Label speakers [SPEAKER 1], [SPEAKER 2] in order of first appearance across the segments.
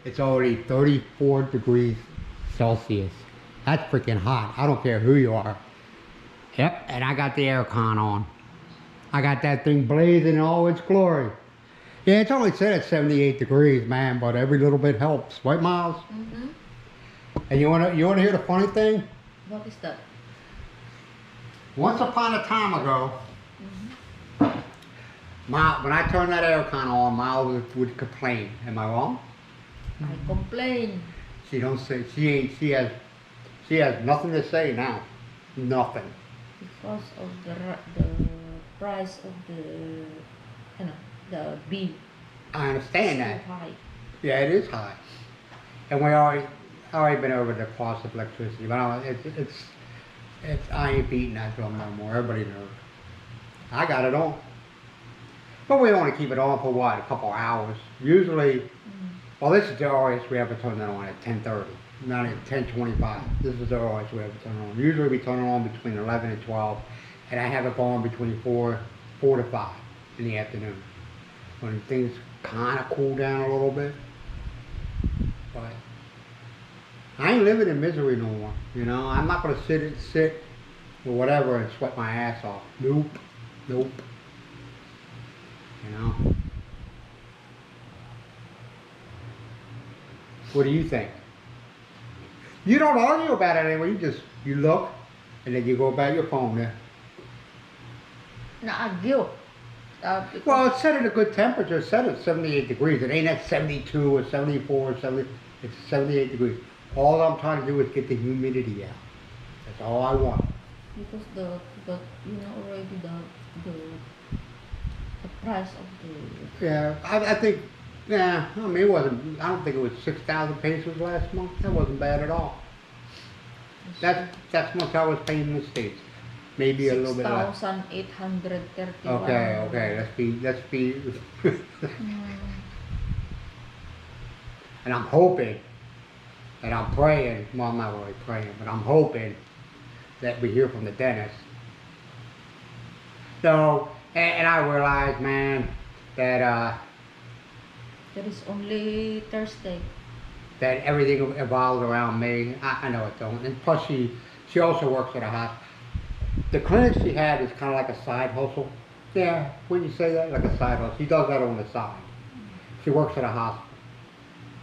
[SPEAKER 1] It's already 34 degrees Celsius. That's freaking hot. I don't care who you are. Yep, and I got the aircon on. I got that thing blazing in all its glory. Yeah, it's only said it's 78 degrees, man, but every little bit helps. Right, Myles?
[SPEAKER 2] Mm-hmm.
[SPEAKER 1] And you wanna hear the funny thing?
[SPEAKER 2] What is that?
[SPEAKER 1] Once upon a time ago, when I turned that aircon on, Myles would complain. Am I wrong?
[SPEAKER 2] I complain.
[SPEAKER 1] She don't say. She has nothing to say now. Nothing.
[SPEAKER 2] Because of the price of the bill.
[SPEAKER 1] I understand
[SPEAKER 2] So
[SPEAKER 1] that.
[SPEAKER 2] high.
[SPEAKER 1] Yeah, it is high. And we already been over the cost of electricity, but it's I ain't beating that drum no more. Everybody knows. I got it on. But we only keep it on for what, a couple hours. Usually, well, this is the earliest we ever turn it on at 10:30. Not at 10:25. This is the earliest we ever turn it on. Usually we turn it on between 11 and 12, and I have it going between 4 to 5 in the afternoon, when things kind of cool down a little bit. But I ain't living in misery no more. You know, I'm not gonna sit or whatever and sweat my ass off. Nope. You know. What do you think? You don't argue about it anymore. You look, and then you go about your phone there.
[SPEAKER 2] Not argue.
[SPEAKER 1] Well, it's set at a good temperature. It's set at 78 degrees. It ain't at 72 or 74 or 70. It's 78 degrees. All I'm trying to do is get the humidity out. That's all I want.
[SPEAKER 2] Because already the price of the.
[SPEAKER 1] Yeah, I think. Yeah, I mean, it wasn't. I don't think it was 6,000 pesos last month. That wasn't bad at all. That's much I was paying in the States. Maybe a little bit less.
[SPEAKER 2] 6,831.
[SPEAKER 1] Okay. Let's be. And I'm hoping, and I'm praying. Well, I'm not really praying, but I'm hoping that we hear from the dentist. So, and I realize, man, that
[SPEAKER 2] That is only Thursday.
[SPEAKER 1] that everything evolves around me. I know it don't. And plus, she also works at a hospital. The clinic she had is kind of like a side hustle. Yeah, wouldn't you say that? Like a side hustle. She does that on the side. She works at a hospital.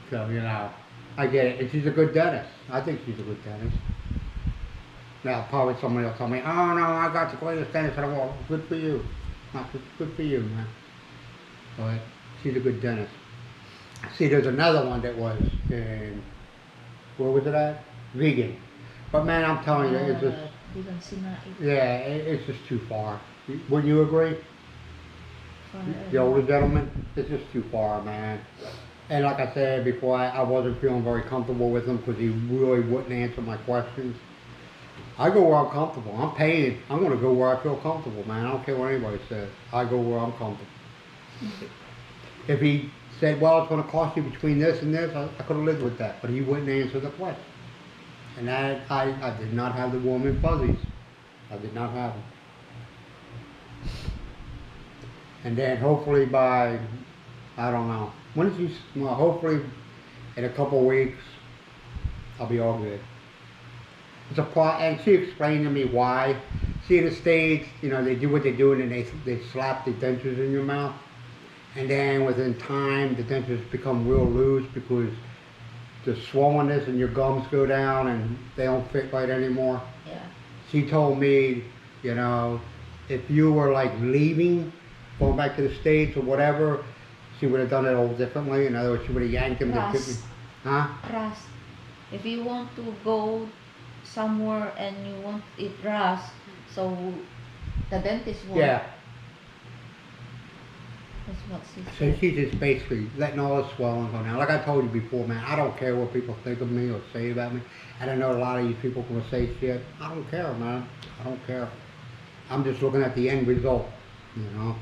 [SPEAKER 1] So, you know, I get it. And she's a good dentist. I think she's a good dentist. Now, probably somebody will tell me, oh, no, I got the greatest dentist in the world. Good for you. Not good for you, man. But she's a good dentist. See, there's another one that was in, where was it at? Vegan. But, man, I'm telling you, it's just, yeah, it's just too far. Wouldn't you agree? The older gentleman? It's just too far, man. And like I said before, I wasn't feeling very comfortable with him because he really wouldn't answer my questions. I go where I'm comfortable. I'm paying. I'm going to go where I feel comfortable, man. I don't care what anybody says. I go where I'm comfortable. If he said, well, it's going to cost you between this and this, I could have lived with that. But he wouldn't answer the question. And I did not have the warm and fuzzies. I did not have them. And then hopefully by, I don't know, well, hopefully in a couple of weeks, I'll be all good. And she explained to me why. See, in the States, you know, they do what they do and then they slap the dentures in your mouth. And then within time, the dentures become real loose because the swollenness in your gums go down and they don't fit right anymore.
[SPEAKER 2] Yeah.
[SPEAKER 1] She told me, you know, if you were like leaving, going back to the States or whatever, she would have done it all differently. In other words, she would have yanked him.
[SPEAKER 2] Rust. If you want to go somewhere and you want it rust, so the dentist won't.
[SPEAKER 1] Yeah.
[SPEAKER 2] That's what she
[SPEAKER 1] So
[SPEAKER 2] said.
[SPEAKER 1] she's just basically letting all the swelling go down. Like I told you before, man, I don't care what people think of me or say about me. And I know a lot of you people can say shit. I don't care, man. I don't care. I'm just looking at the end result, you know.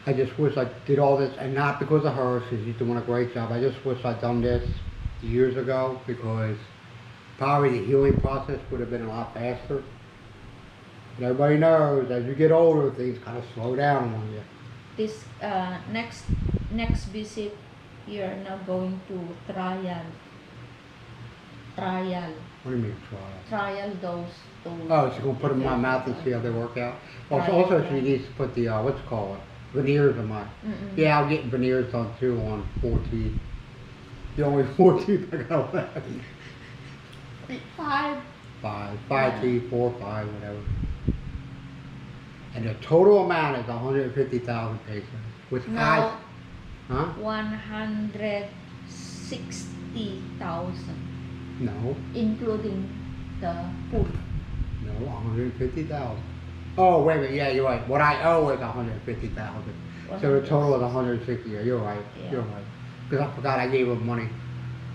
[SPEAKER 1] I just wish I did all this, and not because of her, she's doing a great job. I just wish I'd done this years ago because probably the healing process would have been a lot faster. But everybody knows as you get older, things kind of slow down on you.
[SPEAKER 2] This next visit You're now going to trial,
[SPEAKER 1] What do you mean trial?
[SPEAKER 2] trial those two.
[SPEAKER 1] Oh, she's gonna put them in my mouth and see how they work out. Also,
[SPEAKER 2] Trial,
[SPEAKER 1] also she
[SPEAKER 2] yeah.
[SPEAKER 1] needs to put the what's it called, veneers in my.
[SPEAKER 2] Mm-mm.
[SPEAKER 1] Yeah, I'm getting veneers done too on 4 teeth. The only 4 teeth I got left.
[SPEAKER 2] 5.
[SPEAKER 1] Five
[SPEAKER 2] Yeah.
[SPEAKER 1] teeth, 4, 5, whatever. And the total amount is 150,000 pesos, which
[SPEAKER 2] Now,
[SPEAKER 1] huh?
[SPEAKER 2] 160,000,
[SPEAKER 1] No,
[SPEAKER 2] including the food.
[SPEAKER 1] no, 150,000. Oh, wait a minute, yeah, you're right. What I owe is 150,000. So the total is 160. Yeah, you're right.
[SPEAKER 2] Yeah.
[SPEAKER 1] You're right. Because I forgot I gave her money.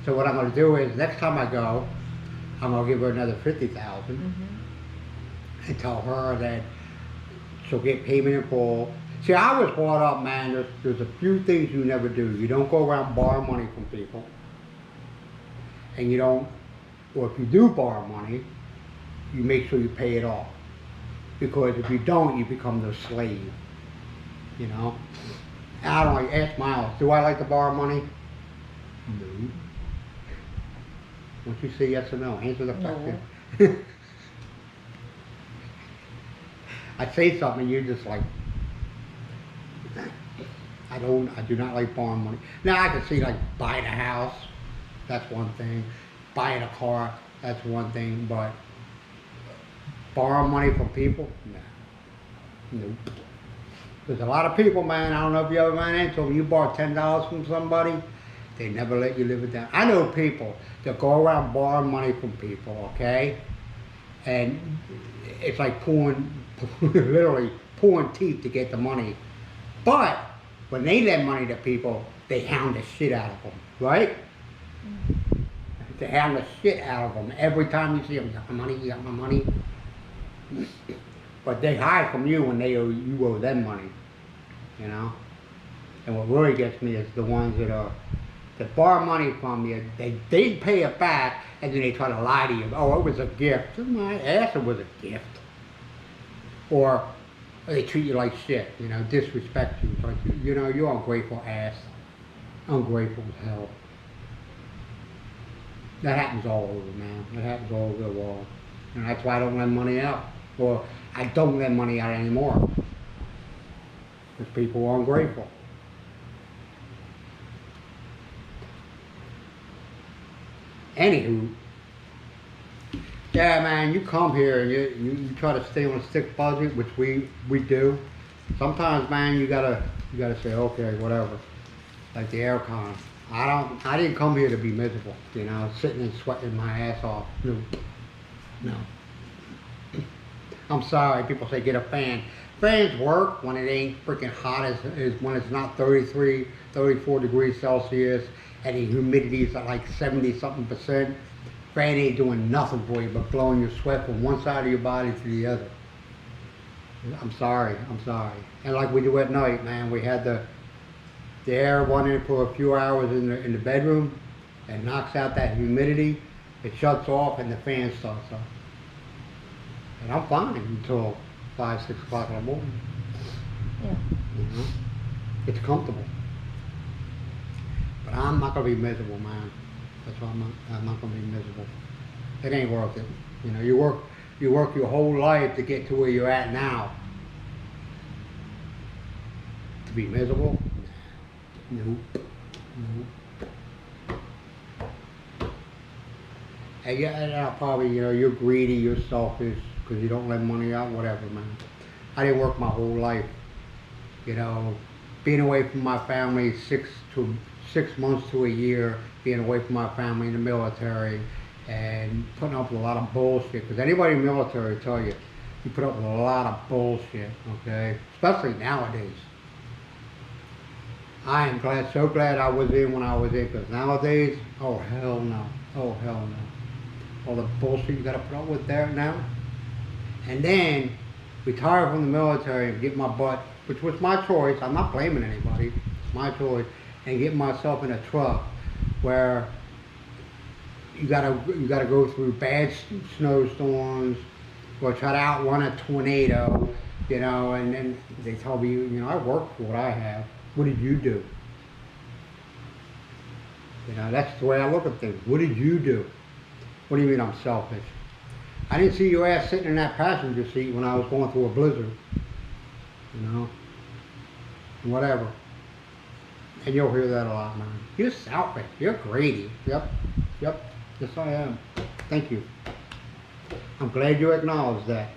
[SPEAKER 1] So what I'm gonna do is next time I go, I'm gonna give her another 50,000
[SPEAKER 2] Mm-hmm.
[SPEAKER 1] and tell her that she'll get payment in full. See, I was brought up, man. There's a few things you never do. You don't go around borrowing money from people, and you don't. Or if you do borrow money, you make sure you pay it off. Because if you don't, you become their slave. You know. I don't like. Ask Myles. Do I like to borrow money? No. Once you say yes or no, answer the
[SPEAKER 2] No.
[SPEAKER 1] question. I say something, and you're just like, I do not like borrowing money. Now I can see like buying a house, that's one thing. Buying a car, that's one thing. But borrowing money from people, nah, nope. There's a lot of people, man. I don't know if you ever ran into them. You borrow $10 from somebody, they never let you live it down. I know people that go around borrowing money from people, okay? And it's like literally pulling teeth to get the money. But when they lend money to people, they hound the shit out of them, right? They hound the shit out of them. Every time you see them, you got my money, you got my money. But they hide from you when you owe them money, you know? And what really gets me is the ones that borrow money from you, they pay it back, and then they try to lie to you. Oh, it was a gift. My ass, it was a gift. Or they treat you like shit, you know, disrespect you. It's like, you know, you're ungrateful ass. Ungrateful as hell. That happens all over, man. That happens all over the world. And that's why I don't lend money out. Or I don't lend money out anymore. Because people are ungrateful. Anywho, yeah, man, you come here and you try to stay on a strict budget, which we do. Sometimes, man, you gotta say, okay, whatever. Like the Aircon. I didn't come here to be miserable, you know, sitting and sweating my ass off. No. I'm sorry, people say get a fan. Fans work when it ain't freaking hot as when it's not 33, 34 degrees Celsius and the humidity is at like 70 something percent. Fan ain't doing nothing for you but blowing your sweat from one side of your body to the other. I'm sorry. And like we do at night, man, we had the air running for a few hours in the bedroom. It knocks out that humidity. It shuts off and the fan starts up. And I'm fine until 5, 6 o'clock in the morning.
[SPEAKER 2] Yeah.
[SPEAKER 1] You know? It's comfortable. But I'm not gonna be miserable, man. That's why I'm not gonna be miserable. It ain't worth it. You know, you work your whole life to get to where you're at now. To be miserable? Nope. And yeah, and I'll probably, you know, you're greedy, you're selfish, because you don't lend money out, whatever, man. I didn't work my whole life. You know, being away from my family 6 months to a year, being away from my family in the military, and putting up with a lot of bullshit. Because anybody in the military will tell you, you put up with a lot of bullshit, okay? Especially nowadays. I am so glad I was in when I was in, because nowadays, oh hell no. All the bullshit you gotta put up with there now. And then, retire from the military and get my butt, which was my choice, I'm not blaming anybody, it's my choice, and get myself in a truck where you gotta go through bad snowstorms, or try to outrun a tornado, you know, and then they tell me, you know, I worked for what I have. What did you do? You know, that's the way I look at things. What did you do? What do you mean I'm selfish? I didn't see your ass sitting in that passenger seat when I was going through a blizzard. You know? Whatever. And you'll hear that a lot, man. You're selfish. You're greedy. Yep. Yep. Yes, I am. Thank you. I'm glad you acknowledge that.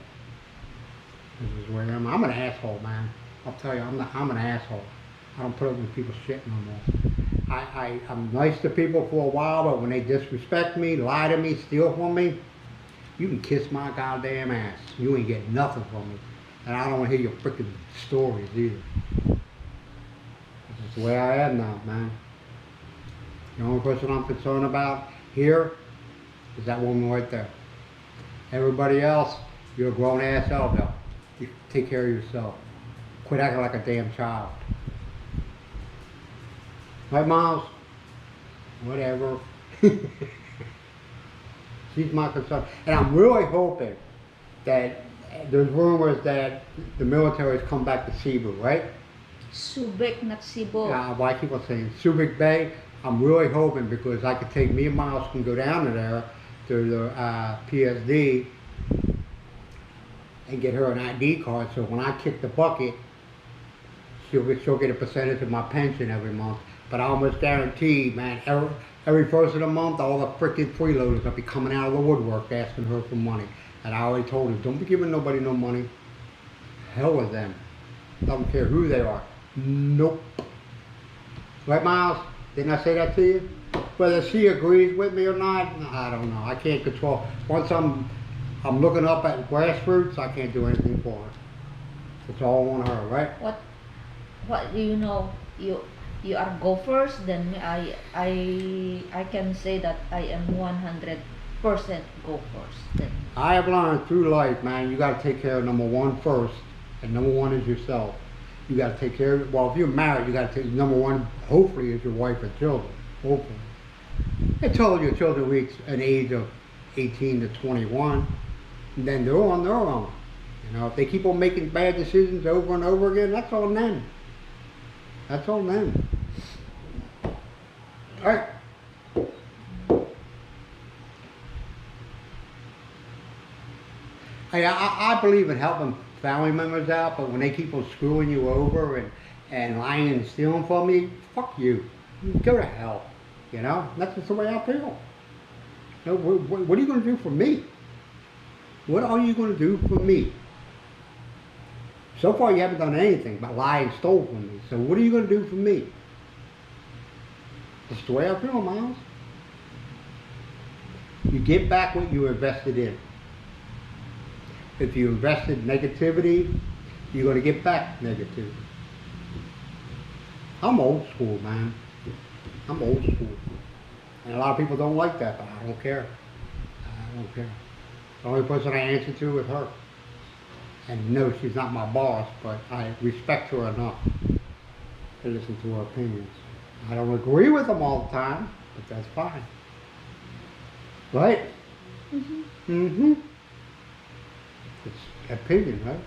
[SPEAKER 1] This is where I am. I'm an asshole, man. I'll tell you, I'm an asshole. I don't put up with people's shit no more. I'm nice to people for a while, but when they disrespect me, lie to me, steal from me, you can kiss my goddamn ass. You ain't getting nothing from me. And I don't want to hear your freaking stories either. This is the way I am now, man. The only person I'm concerned about here is that woman right there. Everybody else, you're a grown ass elder. You take care of yourself. Quit acting like a damn child. Right, Myles? Whatever. She's my concern. And I'm really hoping that there's rumors that the military's come back to Cebu, right?
[SPEAKER 2] Subic, not Cebu.
[SPEAKER 1] Why I keep on saying Subic Bay? I'm really hoping because I could take me and Myles can go down to there to the PSD and get her an ID card. So when I kick the bucket, she'll get a percentage of my pension every month. But I almost guarantee, man, every first of the month, all the freaking freeloaders will be coming out of the woodwork asking her for money. And I already told her, don't be giving nobody no money. Hell with them. Don't care who they are. Nope. Right, Myles? Didn't I say that to you? Whether she agrees with me or not, I don't know. I can't control. Once I'm looking up at grassroots, I can't do anything for her. It's all on her, right?
[SPEAKER 2] What do you know? You are gophers, then I can say that I am 100% gophers. Then.
[SPEAKER 1] I have learned through life, man, you got to take care of number one first, and number one is yourself. You got to take care of, well, if you're married, you got to take, number one, hopefully, is your wife and children. Hopefully. Until your children reach an age of 18 to 21, then they're on their own. You know, if they keep on making bad decisions over and over again, that's on them. That's on them. All right. Hey, I believe in helping family members out, but when they keep on screwing you over and lying and stealing from me, fuck you. Go to hell. You know, that's just the way I feel. You know, what are you going to do for me? What are you going to do for me? So far, you haven't done anything but lie and stole from me. So what are you going to do for me? That's the way I feel, Myles. You get back what you invested in. If you invested negativity, you're going to get back negativity. I'm old school, man. I'm old school. And a lot of people don't like that, but I don't care. I don't care. The only person I answer to is her. And no, she's not my boss, but I respect her enough to listen to her opinions. I don't agree with them all the time, but that's fine. Right?
[SPEAKER 2] Mm-hmm.
[SPEAKER 1] Mm-hmm. It's opinion, right?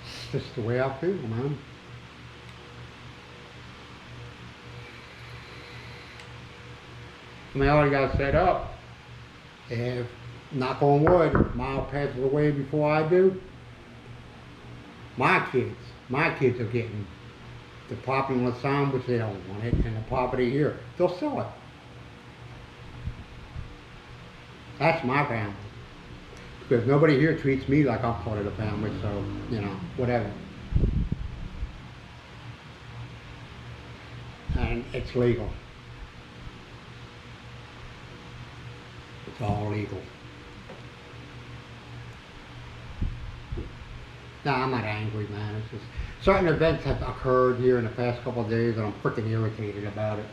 [SPEAKER 1] It's just the way I feel, man. I mean, I already got it set up. If, knock on wood, Myles passes away before I do, my kids are getting the property in Lasan, which they don't want it, and the property here. They'll sell it. That's my family. Because nobody here treats me like I'm part of the family, so, you know, whatever. And it's legal. It's all legal. No, I'm not angry, man. It's just certain events have occurred here in the past couple of days, and I'm freaking irritated about it.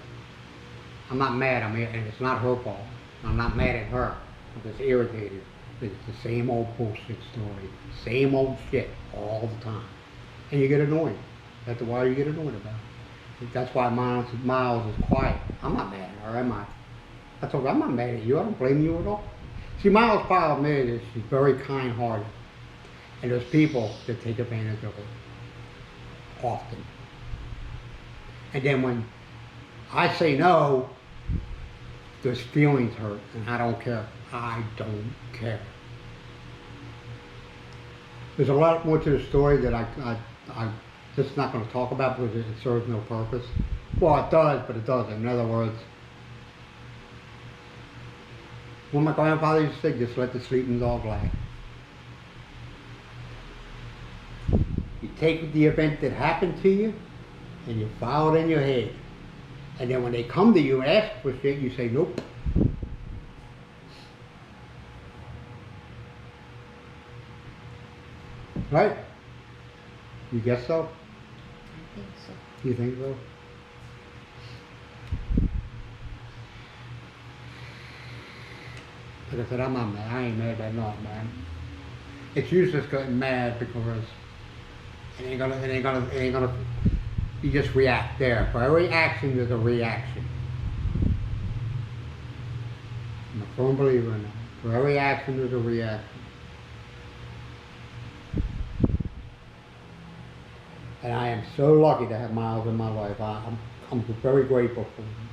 [SPEAKER 1] I'm not mad. And it's not her fault. I'm not mad at her. I'm just irritated. It's the same old bullshit story, same old shit all the time, and you get annoyed. That's why you get annoyed about it. That's why Myles is quiet. I'm not mad at her, am I? I told her, I'm not mad at you. I don't blame you at all. See, Myles' problem is she's very kind-hearted. And there's people that take advantage of her. Often. And then when I say no, there's feelings hurt, and I don't care. I don't care. There's a lot more to the story that I just not going to talk about because it serves no purpose. Well, it does, but it doesn't. In other words, when my grandfather used to say, just let the sleeping dog lie. You take the event that happened to you, and you file it in your head. And then when they come to you and ask for shit, you say, nope. Right? You guess so?
[SPEAKER 2] I think so.
[SPEAKER 1] You think so? Like I said, I'm not mad. I ain't mad at not, man. It's useless getting mad because it ain't gonna, you just react there. For every action, there's a reaction. I'm a firm believer in that. For every action, there's a reaction. And I am so lucky to have Myles in my life. I'm very grateful for him.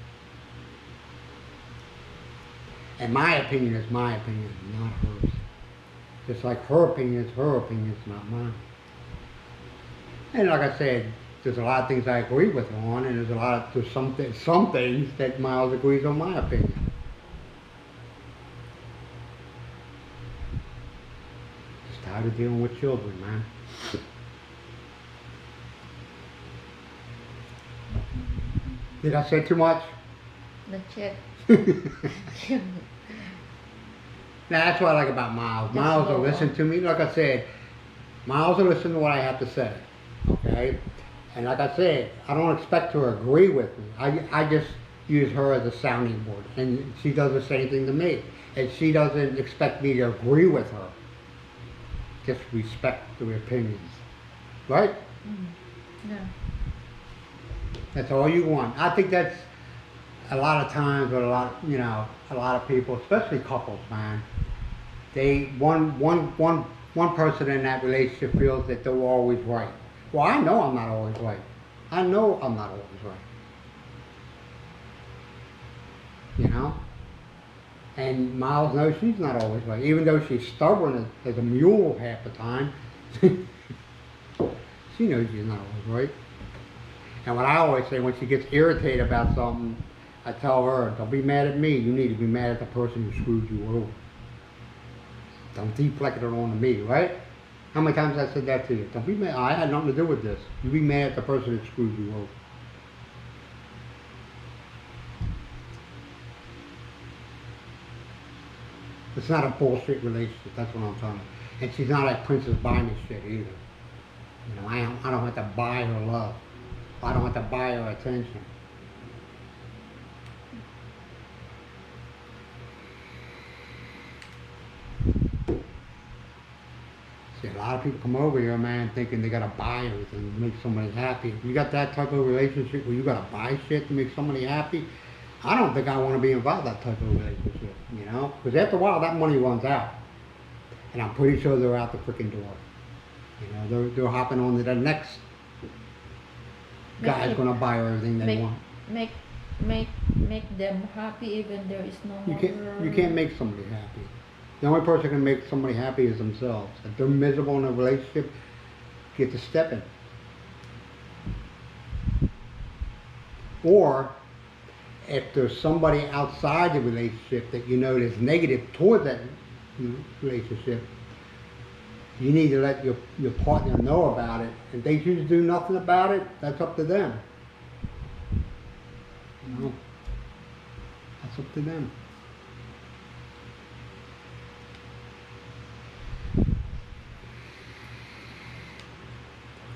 [SPEAKER 1] And my opinion is my opinion, not hers. Just like her opinion is her opinion, it's not mine. And like I said, there's a lot of things I agree with her on, and there's some things that Myles agrees on my opinion. Just tired of dealing with children, man. Did I say too much?
[SPEAKER 2] Not yet.
[SPEAKER 1] Now that's what I like about Myles.
[SPEAKER 2] Just
[SPEAKER 1] Myles will
[SPEAKER 2] go
[SPEAKER 1] listen
[SPEAKER 2] on.
[SPEAKER 1] to me. Like I said, Myles will listen to what I have to say. Okay? And like I said, I don't expect her to agree with me. I just use her as a sounding board. And she does the same thing to me. And she doesn't expect me to agree with her. Just respect the opinions. Right?
[SPEAKER 2] Yeah.
[SPEAKER 1] That's all you want. I think that's a lot of times with a lot of people, especially couples, man. One person in that relationship feels that they're always right. Well, I know I'm not always right. I know I'm not always right. You know? And Myles knows she's not always right. Even though she's stubborn as a mule half the time, she knows she's not always right. And what I always say, when she gets irritated about something, I tell her, don't be mad at me. You need to be mad at the person who screwed you over. Don't deflect it on to me, right? How many times I said that to you? Don't be mad. I had nothing to do with this. You be mad at the person that screwed you over. It's not a bullshit relationship. That's what I'm talking about. And she's not like Princess Buy Me shit either. You know, I don't have to buy her love. I don't have to buy her attention. See, a lot of people come over here, man, thinking they gotta buy everything to make somebody happy. If you got that type of relationship where you gotta buy shit to make somebody happy, I don't think I want to be involved in that type of relationship, you know? Because after a while, that money runs out. And I'm pretty sure they're out the freaking door. You know, they're hopping on to the next guy's gonna buy her everything they want.
[SPEAKER 2] Make them happy even there is no more.
[SPEAKER 1] You can't make somebody happy. The only person who can make somebody happy is themselves. If they're miserable in a relationship, get to step in. Or if there's somebody outside the relationship that you know is negative toward that relationship, you need to let your partner know about it. If they choose to do nothing about it, that's up to them. You know? That's up to them.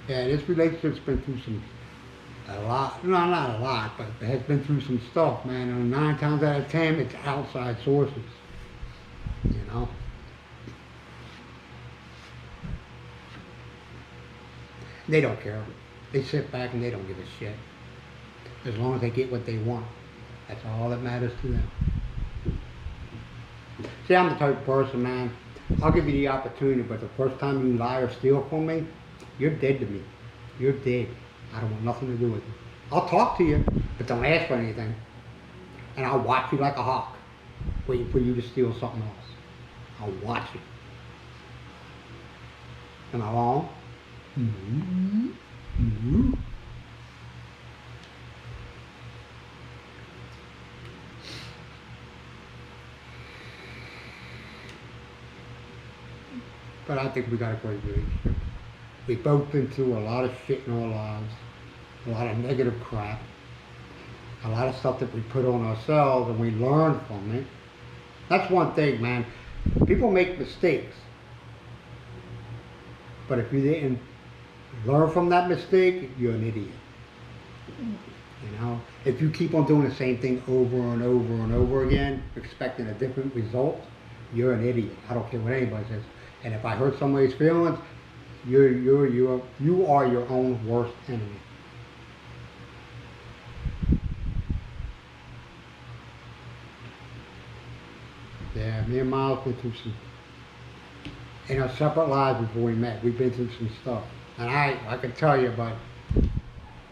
[SPEAKER 1] Yeah, this relationship's been through a lot, no, not a lot, but it has been through some stuff, man. And 9 times out of 10, it's outside sources. You know? They don't care. They sit back and they don't give a shit. As long as they get what they want. That's all that matters to them. See, I'm the type of person, man, I'll give you the opportunity, but the first time you lie or steal from me, you're dead to me. You're dead. I don't want nothing to do with you. I'll talk to you, but don't ask for anything. And I'll watch you like a hawk, waiting for you to steal something else. I'll watch you. Am I wrong?
[SPEAKER 2] Mm-hmm.
[SPEAKER 1] Mm-hmm. But I think we got a great relationship. We've both been through a lot of shit in our lives, a lot of negative crap, a lot of stuff that we put on ourselves and we learn from it. That's one thing, man. People make mistakes. But if you didn't learn from that mistake, you're an idiot. You know? If you keep on doing the same thing over and over and over again, expecting a different result, you're an idiot. I don't care what anybody says. And if I hurt somebody's feelings, you are your own worst enemy. Yeah, me and Myles been through some, in our separate lives before we met, we've been through some stuff. And I can tell you, but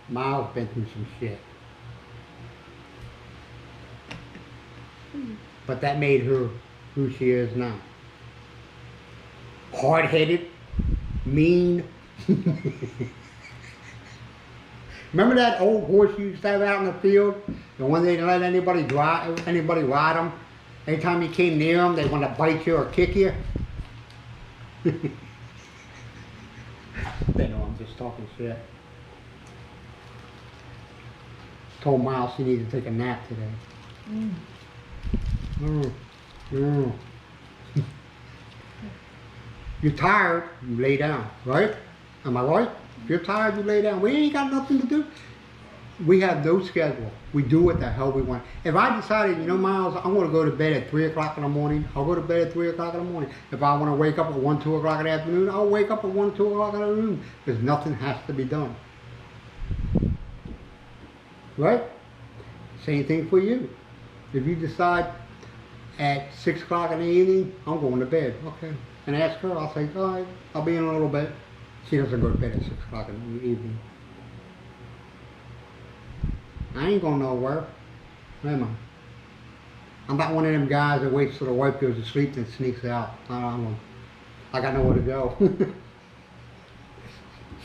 [SPEAKER 1] Myles been through some shit. But that made her who she is now. Hard-headed, mean. Remember that old horse you used to have out in the field? The one they didn't let anybody ride them? Anytime you came near them, they want to bite you or kick you? They know I'm just talking shit. Told Myles she needed to take a nap today. You're tired, you lay down, right? Am I right? If you're tired, you lay down. We ain't got nothing to do. We have no schedule. We do what the hell we want. If I decided, you know, Myles, I'm going to go to bed at 3 o'clock in the morning, I'll go to bed at 3 o'clock in the morning. If I want to wake up at 1, 2 o'clock in the afternoon, I'll wake up at 1, 2 o'clock in the afternoon. Because nothing has to be done. Right? Same thing for you. If you decide at 6 o'clock in the evening, I'm going to bed. Okay. And ask her, I'll say, all right, I'll be in a little bit. She doesn't go to bed at 6 o'clock in the evening. I ain't going nowhere. Am I? I'm not one of them guys that waits till the wife goes to sleep and sneaks out. I got nowhere to go.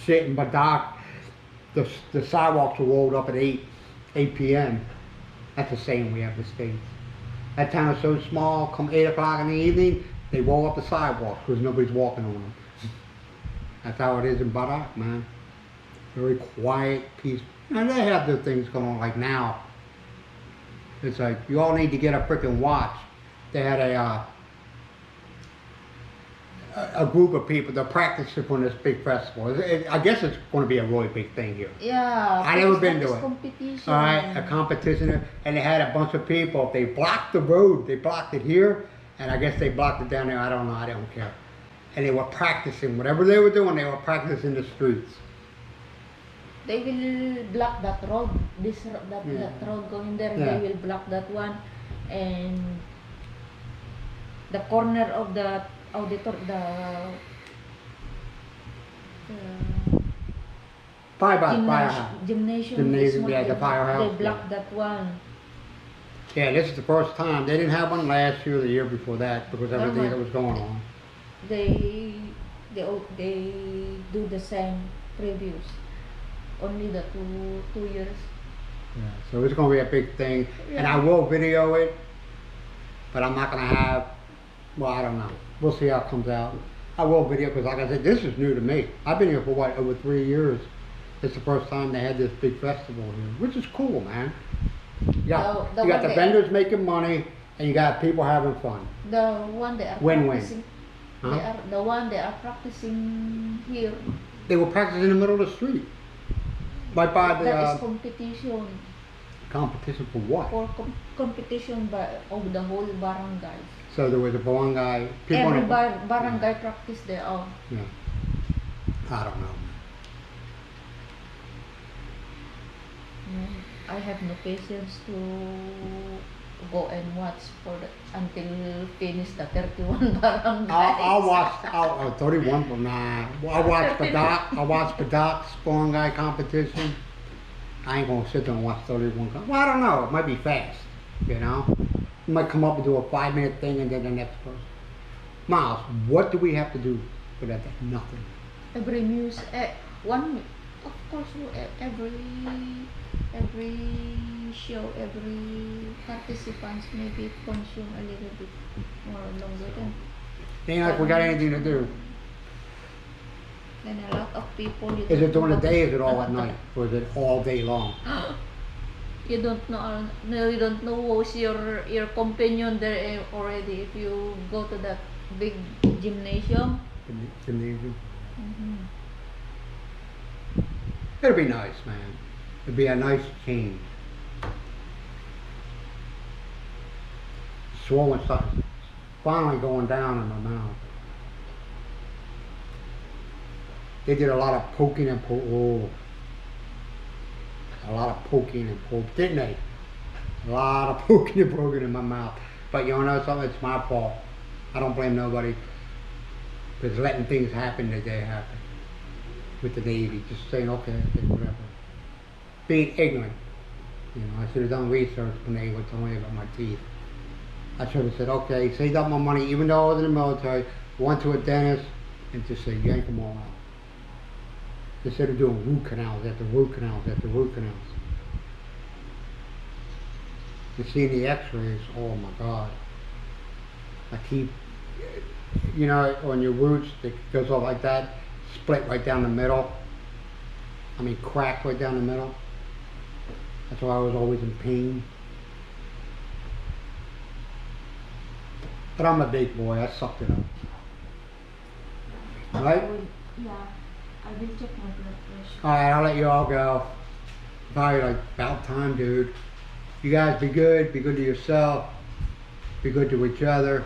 [SPEAKER 1] Shit in my dock. The sidewalks are rolled up at 8 p.m. That's the same we have the States. That town is so small, come 8 o'clock in the evening, they roll up the sidewalks because nobody's walking on them. That's how it is in Barak, man. Very quiet, peaceful. And they have their things going on, like now. It's like, you all need to get a freaking watch. They had a group of people that practicing for this big festival. I guess it's going to be a really big thing here.
[SPEAKER 2] Yeah.
[SPEAKER 1] I never been to it.
[SPEAKER 2] Competition.
[SPEAKER 1] All right, a competition, and they had a bunch of people. They blocked the road. They blocked it here, and I guess they blocked it down there. I don't know. I don't care. And they were practicing. Whatever they were doing, they were practicing the streets.
[SPEAKER 2] They will block that road. That road going there.
[SPEAKER 1] Yeah.
[SPEAKER 2] They will block that one, and the corner of the auditor, gymnasium,
[SPEAKER 1] yeah, the firehouse.
[SPEAKER 2] They blocked that one.
[SPEAKER 1] Yeah, this is the first time. They didn't have one last year or the year before that because of everything that was going on.
[SPEAKER 2] They do the same previous. Only the two years.
[SPEAKER 1] Yeah, so it's going to be a big thing,
[SPEAKER 2] Yeah.
[SPEAKER 1] and I will video it, but I'm not going to have, well, I don't know. We'll see how it comes out. I will video because, like I said, this is new to me. I've been here for, what, over 3 years. It's the first time they had this big festival here, which is cool, man. You got the vendors making money, and you got people having fun.
[SPEAKER 2] The one they are
[SPEAKER 1] Win-win.
[SPEAKER 2] practicing.
[SPEAKER 1] Huh?
[SPEAKER 2] They are practicing here.
[SPEAKER 1] They were practicing in the middle of the street. Right by the
[SPEAKER 2] That is competition.
[SPEAKER 1] competition for what?
[SPEAKER 2] For competition of the whole barangay.
[SPEAKER 1] So there was a barangay.
[SPEAKER 2] Every barangay practice there. Oh.
[SPEAKER 1] Yeah. I don't know.
[SPEAKER 2] I have no patience to go and watch until finish the 31 barangays.
[SPEAKER 1] I'll watch 31, but nah. I watched Badak's barangay competition. I ain't gonna sit there and watch 31 come. Well, I don't know. It might be fast, you know. You might come up and do a 5-minute thing and then the next person. Myles, what do we have to do for that? Nothing.
[SPEAKER 2] Every news, one, of course, every show, every participants maybe consume a little bit more longer than.
[SPEAKER 1] Ain't like we got anything to do.
[SPEAKER 2] And a lot of people. You
[SPEAKER 1] Is
[SPEAKER 2] don't
[SPEAKER 1] it during the
[SPEAKER 2] know
[SPEAKER 1] day? Is it all at night? Or is it all day long?
[SPEAKER 2] You don't know. No, you don't know who's your companion there already. If you go to that big gymnasium.
[SPEAKER 1] Gymnasium.
[SPEAKER 2] Mm-hmm.
[SPEAKER 1] It'll be nice, man. It'll be a nice change. Swollen stuff finally going down in my mouth. They did a lot of poking and a lot of poking and poking, didn't they? A lot of poking and poking in my mouth. But you know something? It's my fault. I don't blame nobody. Because letting things happen that they happen. With the Navy, just saying, okay, whatever. Being ignorant. You know, I should have done research when they were telling me about my teeth. I should have said, okay, saved up my money, even though I was in the military, went to a dentist, and just say, yank them all out. Instead of doing root canals after root canals after root canals. And seeing the x-rays, oh my God. My teeth, you know, on your roots, it goes off like that, split right down the middle. I mean, cracked right down the middle. That's why I was always in pain. But I'm a big boy, I sucked it up. Right?
[SPEAKER 2] Yeah, I will check my blood pressure.
[SPEAKER 1] Alright, I'll let you all go. Probably like about time, dude. You guys be good to yourself, be good to each other,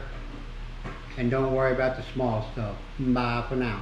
[SPEAKER 1] and don't worry about the small stuff. Bye for now.